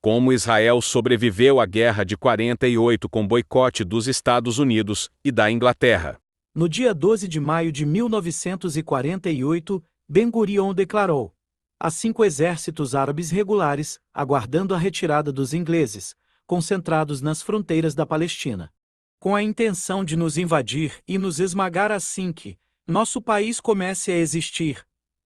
Como Israel sobreviveu à Guerra de 48 com boicote dos Estados Unidos e da Inglaterra. No dia 12 de maio de 1948, Ben-Gurion declarou: há 5 exércitos árabes regulares, aguardando a retirada dos ingleses, concentrados nas fronteiras da Palestina, com a intenção de nos invadir e nos esmagar assim que nosso país comece a existir.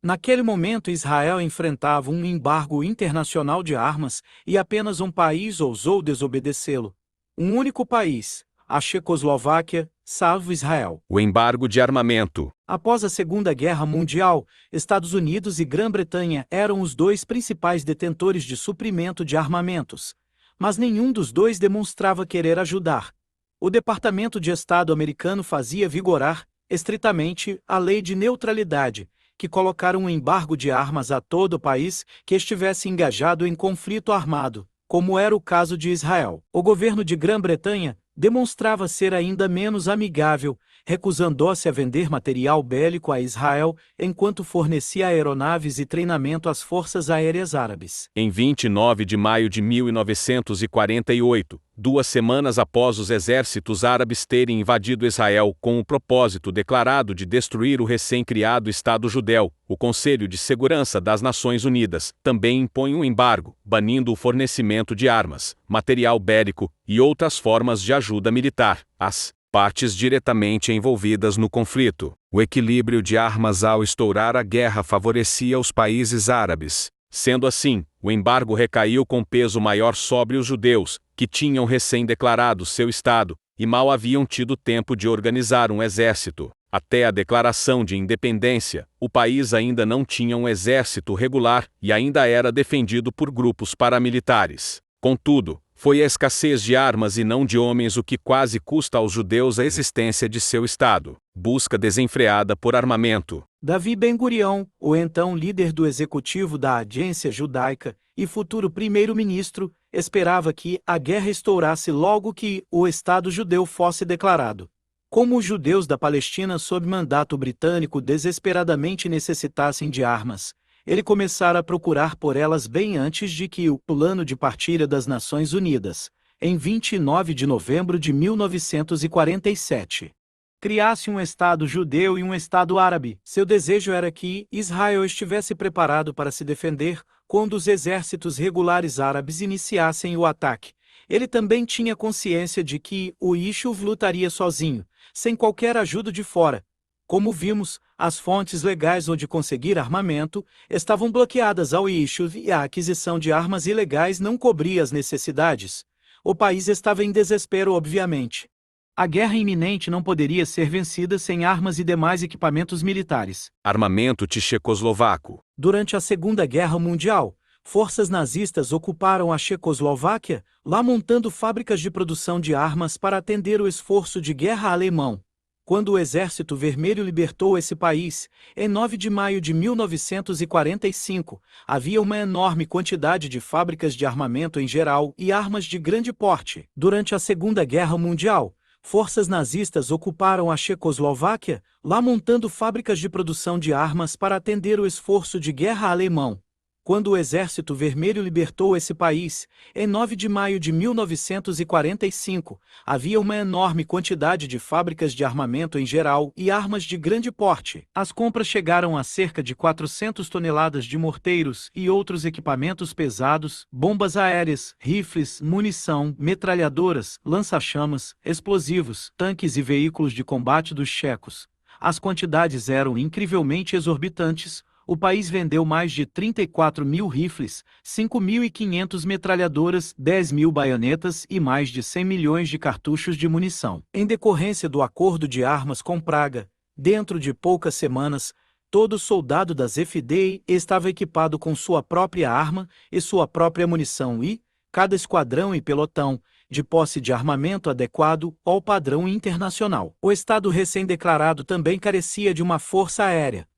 Naquele momento, Israel enfrentava um embargo internacional de armas e apenas um país ousou desobedecê-lo. Um único país, a Checoslováquia, salvo Israel. O embargo de armamento. Após a Segunda Guerra Mundial, Estados Unidos e Grã-Bretanha eram os 2 principais detentores de suprimento de armamentos, mas nenhum dos 2 demonstrava querer ajudar. O Departamento de Estado americano fazia vigorar, estritamente, a Lei de Neutralidade, que colocara um embargo de armas a todo o país que estivesse engajado em conflito armado, como era o caso de Israel. O governo de Grã-Bretanha demonstrava ser ainda menos amigável, recusando-se a vender material bélico a Israel enquanto fornecia aeronaves e treinamento às forças aéreas árabes. Em 29 de maio de 1948, 2 semanas após os exércitos árabes terem invadido Israel com o propósito declarado de destruir o recém-criado Estado judeu, o Conselho de Segurança das Nações Unidas também impõe um embargo, banindo o fornecimento de armas, material bélico e outras formas de ajuda militar às partes diretamente envolvidas no conflito. O equilíbrio de armas ao estourar a guerra favorecia os países árabes. Sendo assim, o embargo recaiu com peso maior sobre os judeus, que tinham recém-declarado seu Estado, e mal haviam tido tempo de organizar um exército. Até a declaração de independência, o país ainda não tinha um exército regular e ainda era defendido por grupos paramilitares. Contudo, foi a escassez de armas e não de homens o que quase custa aos judeus a existência de seu Estado. Busca desenfreada por armamento. Davi Ben-Gurion, o então líder do executivo da Agência Judaica e futuro primeiro-ministro, esperava que a guerra estourasse logo que o Estado judeu fosse declarado. Como os judeus da Palestina sob mandato britânico desesperadamente necessitassem de armas, ele começara a procurar por elas bem antes de que o plano de partilha das Nações Unidas, em 29 de novembro de 1947, criasse um Estado judeu e um Estado árabe. Seu desejo era que Israel estivesse preparado para se defender quando os exércitos regulares árabes iniciassem o ataque. Ele também tinha consciência de que o Yishuv lutaria sozinho, sem qualquer ajuda de fora. Como vimos, as fontes legais onde conseguir armamento estavam bloqueadas ao Yishuv e a aquisição de armas ilegais não cobria as necessidades. O país estava em desespero, obviamente. A guerra iminente não poderia ser vencida sem armas e demais equipamentos militares. Armamento tchecoslovaco. Durante a Segunda Guerra Mundial, forças nazistas ocuparam a Checoslováquia, lá montando fábricas de produção de armas para atender o esforço de guerra alemão. Quando o Exército Vermelho libertou esse país, em 9 de maio de 1945, havia uma enorme quantidade de fábricas de armamento em geral e armas de grande porte. Durante a Segunda Guerra Mundial, forças nazistas ocuparam a Checoslováquia, lá montando fábricas de produção de armas para atender o esforço de guerra alemão. Quando o Exército Vermelho libertou esse país, em 9 de maio de 1945, havia uma enorme quantidade de fábricas de armamento em geral e armas de grande porte. As compras chegaram a cerca de 400 toneladas de morteiros e outros equipamentos pesados, bombas aéreas, rifles, munição, metralhadoras, lança-chamas, explosivos, tanques e veículos de combate dos checos. As quantidades eram incrivelmente exorbitantes. O país vendeu mais de 34 mil rifles, 5.500 metralhadoras, 10 mil baionetas e mais de 100 milhões de cartuchos de munição. Em decorrência do acordo de armas com Praga, dentro de poucas semanas, todo soldado das FDI estava equipado com sua própria arma e sua própria munição e, cada esquadrão e pelotão, de posse de armamento adequado ao padrão internacional. O Estado recém-declarado também carecia de uma força aérea.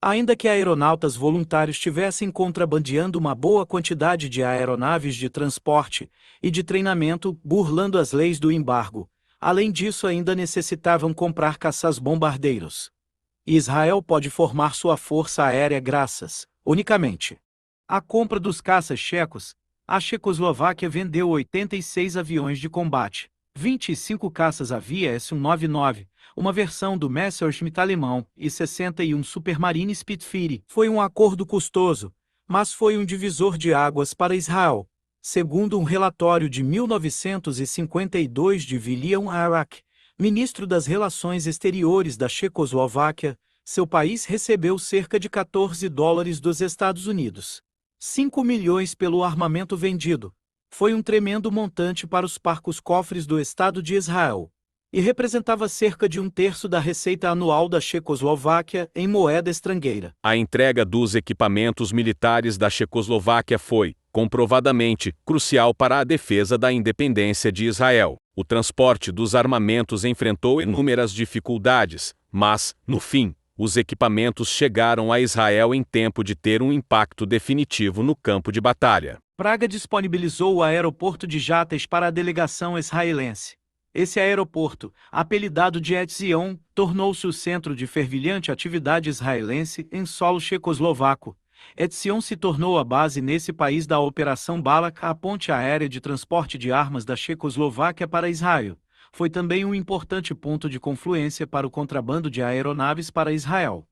Ainda que aeronautas voluntários tivessem contrabandeando uma boa quantidade de aeronaves de transporte e de treinamento, burlando as leis do embargo, além disso ainda necessitavam comprar caças-bombardeiros. Israel pode formar sua força aérea graças, unicamente, à compra dos caças checos. a Checoslováquia vendeu 86 aviões de combate, 25 caças Avia S-199, uma versão do Messerschmitt alemão, e 61 Supermarine Spitfire. Foi um acordo custoso, mas foi um divisor de águas para Israel. Segundo um relatório de 1952 de William Arak, ministro das Relações Exteriores da Checoslováquia, seu país recebeu cerca de $14 dos Estados Unidos. 5 milhões pelo armamento vendido. Foi um tremendo montante para os parcos cofres do Estado de Israel, e representava cerca de 1/3 da receita anual da Checoslováquia em moeda estrangeira. A entrega dos equipamentos militares da Checoslováquia foi, comprovadamente, crucial para a defesa da independência de Israel. O transporte dos armamentos enfrentou inúmeras dificuldades, mas, no fim, os equipamentos chegaram a Israel em tempo de ter um impacto definitivo no campo de batalha. Praga disponibilizou o aeroporto de Játiz para a delegação israelense. Esse aeroporto, apelidado de Etzion, tornou-se o centro de fervilhante atividade israelense em solo checoslovaco. Etzion se tornou a base nesse país da Operação Balak, a ponte aérea de transporte de armas da Checoslováquia para Israel. Foi também um importante ponto de confluência para o contrabando de aeronaves para Israel,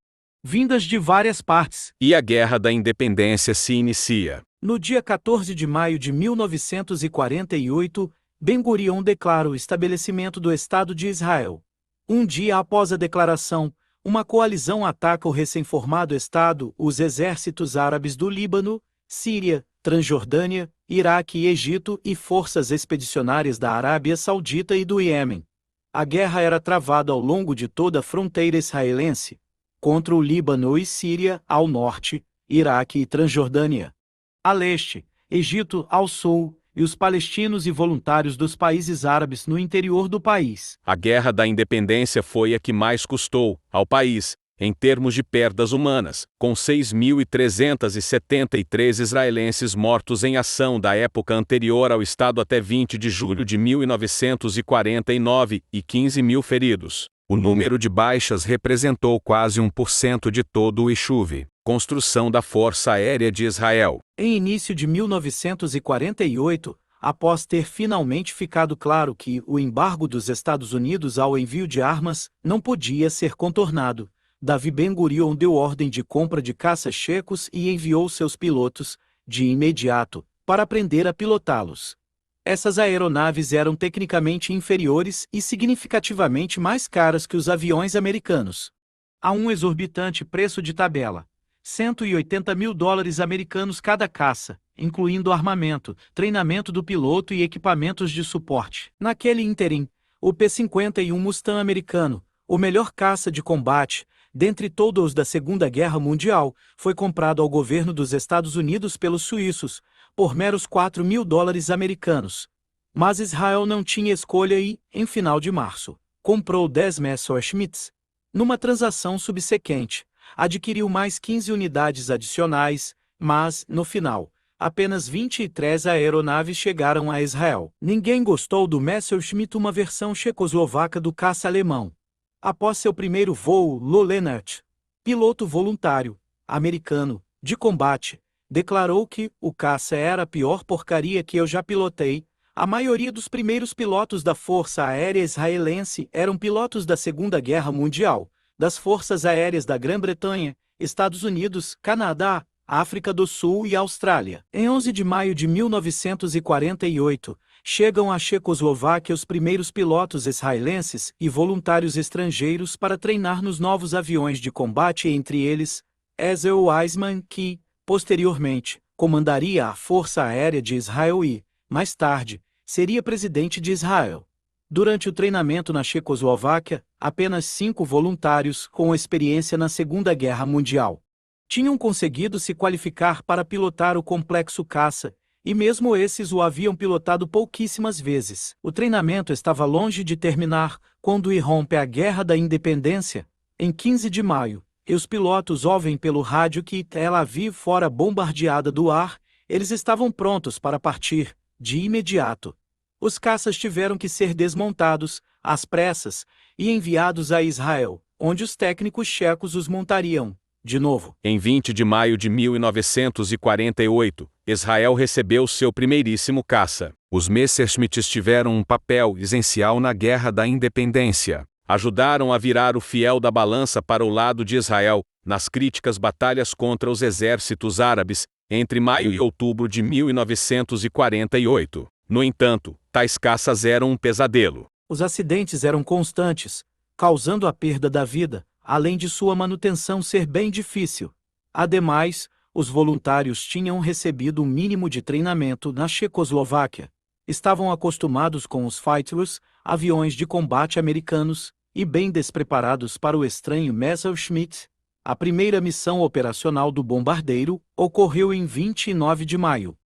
vindas de várias partes. E a Guerra da Independência se inicia. No dia 14 de maio de 1948, Ben-Gurion declara o estabelecimento do Estado de Israel. Um dia após a declaração, uma coalizão ataca o recém-formado Estado, os exércitos árabes do Líbano, Síria, Transjordânia, Iraque e Egito e forças expedicionárias da Arábia Saudita e do Iêmen. A guerra era travada ao longo de toda a fronteira israelense, contra o Líbano e Síria ao norte, Iraque e Transjordânia a leste, Egito ao sul, e os palestinos e voluntários dos países árabes no interior do país. A Guerra da Independência foi a que mais custou ao país, em termos de perdas humanas, com 6.373 israelenses mortos em ação da época anterior ao Estado até 20 de julho de 1949 e 15 mil feridos. O número de baixas representou quase 1% de todo o Eixuve. Construção da Força Aérea de Israel. Em início de 1948, após ter finalmente ficado claro que o embargo dos Estados Unidos ao envio de armas não podia ser contornado, Davi Ben-Gurion deu ordem de compra de caças checos e enviou seus pilotos, de imediato, para aprender a pilotá-los. Essas aeronaves eram tecnicamente inferiores e significativamente mais caras que os aviões americanos. A um exorbitante preço de tabela. $180 mil americanos cada caça, incluindo armamento, treinamento do piloto e equipamentos de suporte. Naquele ínterim, o P-51 Mustang americano, o melhor caça de combate, dentre todos os da Segunda Guerra Mundial, foi comprado ao governo dos Estados Unidos pelos suíços, por meros $4 mil americanos. Mas Israel não tinha escolha e, em final de março, comprou 10 Messerschmitts. Numa transação subsequente, adquiriu mais 15 unidades adicionais, mas, no final, apenas 23 aeronaves chegaram a Israel. Ninguém gostou do Messerschmitt, uma versão checoslovaca do caça alemão. Após seu primeiro voo, Lo Lennart, piloto voluntário, americano, de combate, declarou que o caça era a pior porcaria que eu já pilotei. A maioria dos primeiros pilotos da Força Aérea Israelense eram pilotos da Segunda Guerra Mundial, das Forças Aéreas da Grã-Bretanha, Estados Unidos, Canadá, África do Sul e Austrália. Em 11 de maio de 1948, chegam à Checoslováquia os primeiros pilotos israelenses e voluntários estrangeiros para treinar nos novos aviões de combate, entre eles, Ezel Weizmann, que, posteriormente, comandaria a Força Aérea de Israel e, mais tarde, seria presidente de Israel. Durante o treinamento na Checoslováquia, apenas 5 voluntários com experiência na Segunda Guerra Mundial tinham conseguido se qualificar para pilotar o complexo caça, e mesmo esses o haviam pilotado pouquíssimas vezes. O treinamento estava longe de terminar quando irrompe a Guerra da Independência, em 15 de maio, e os pilotos ouvem pelo rádio que Tel Aviv fora bombardeada do ar. Eles estavam prontos para partir, de imediato. Os caças tiveram que ser desmontados, às pressas, e enviados a Israel, onde os técnicos checos os montariam, de novo. Em 20 de maio de 1948, Israel recebeu seu primeiríssimo caça. Os Messerschmitts tiveram um papel essencial na Guerra da Independência. Ajudaram a virar o fiel da balança para o lado de Israel, nas críticas batalhas contra os exércitos árabes, entre maio e outubro de 1948. No entanto, tais caças eram um pesadelo. Os acidentes eram constantes, causando a perda da vida, além de sua manutenção ser bem difícil. Ademais, os voluntários tinham recebido um mínimo de treinamento na Checoslováquia. Estavam acostumados com os Fighters, aviões de combate americanos, e bem despreparados para o estranho Messerschmitt. A primeira missão operacional do bombardeiro ocorreu em 29 de maio.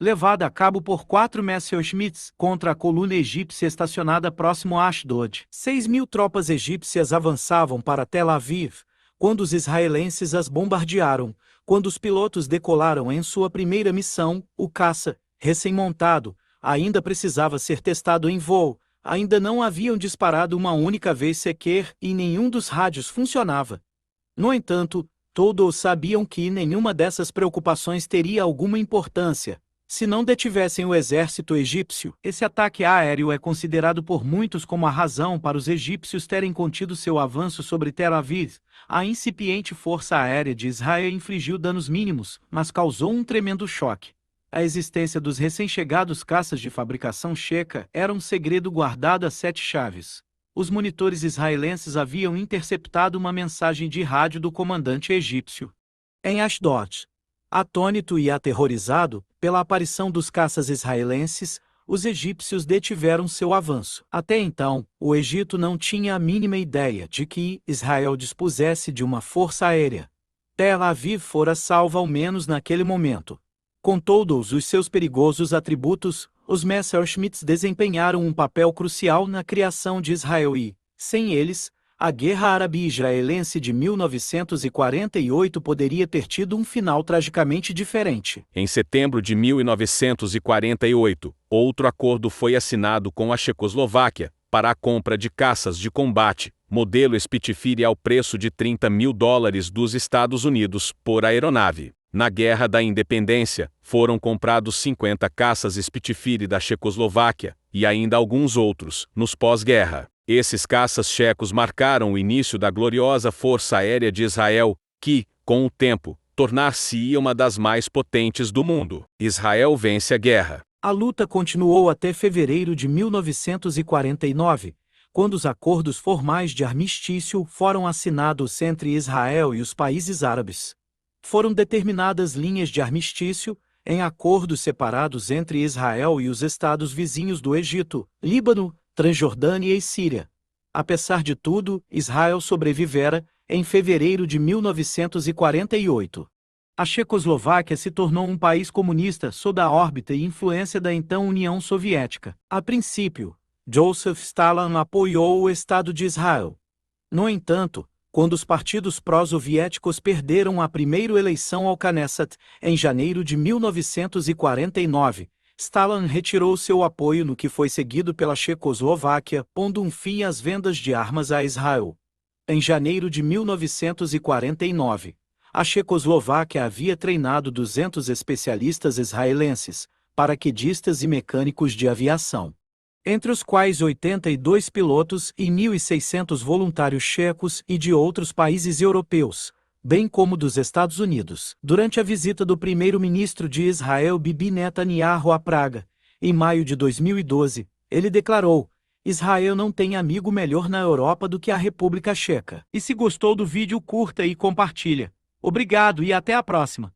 Levada a cabo por 4 Messerschmitts contra a coluna egípcia estacionada próximo a Ashdod. 6.000 tropas egípcias avançavam para Tel Aviv, quando os israelenses as bombardearam. Quando os pilotos decolaram em sua primeira missão, o caça, recém-montado, ainda precisava ser testado em voo. Ainda não haviam disparado uma única vez sequer e nenhum dos rádios funcionava. No entanto, todos sabiam que nenhuma dessas preocupações teria alguma importância se não detivessem o exército egípcio. Esse ataque aéreo é considerado por muitos como a razão para os egípcios terem contido seu avanço sobre Tel Aviv. A incipiente força aérea de Israel infligiu danos mínimos, mas causou um tremendo choque. A existência dos recém-chegados caças de fabricação checa era um segredo guardado a 7 chaves. Os monitores israelenses haviam interceptado uma mensagem de rádio do comandante egípcio. Em Ashdod, atônito e aterrorizado pela aparição dos caças israelenses, os egípcios detiveram seu avanço. Até então, o Egito não tinha a mínima ideia de que Israel dispusesse de uma força aérea. Tel Aviv fora salva ao menos naquele momento. Com todos os seus perigosos atributos, os Messerschmitts desempenharam um papel crucial na criação de Israel e, sem eles, a Guerra Árabe-Israelense de 1948 poderia ter tido um final tragicamente diferente. Em setembro de 1948, outro acordo foi assinado com a Checoslováquia para a compra de caças de combate, modelo Spitfire ao preço de $30.000 dos Estados Unidos por aeronave. Na Guerra da Independência, foram comprados 50 caças Spitfire da Checoslováquia, e ainda alguns outros, nos pós-guerra. Esses caças checos marcaram o início da gloriosa Força Aérea de Israel, que, com o tempo, tornar-se-ia uma das mais potentes do mundo. Israel vence a guerra. A luta continuou até fevereiro de 1949, quando os acordos formais de armistício foram assinados entre Israel e os países árabes. Foram determinadas linhas de armistício, em acordos separados entre Israel e os estados vizinhos do Egito, Líbano, Transjordânia e Síria. Apesar de tudo, Israel sobrevivera, em fevereiro de 1948. A Checoslováquia se tornou um país comunista sob a órbita e influência da então União Soviética. A princípio, Joseph Stalin apoiou o Estado de Israel. No entanto, quando os partidos pró-soviéticos perderam a primeira eleição ao Knesset, em janeiro de 1949, Stalin retirou seu apoio no que foi seguido pela Checoslováquia, pondo um fim às vendas de armas a Israel. Em janeiro de 1949, a Checoslováquia havia treinado 200 especialistas israelenses, paraquedistas e mecânicos de aviação, entre os quais 82 pilotos e 1.600 voluntários checos e de outros países europeus, bem como dos Estados Unidos. Durante a visita do primeiro-ministro de Israel Bibi Netanyahu a Praga, em maio de 2012, ele declarou: Israel não tem amigo melhor na Europa do que a República Checa. E se gostou do vídeo, curta e compartilha. Obrigado e até a próxima.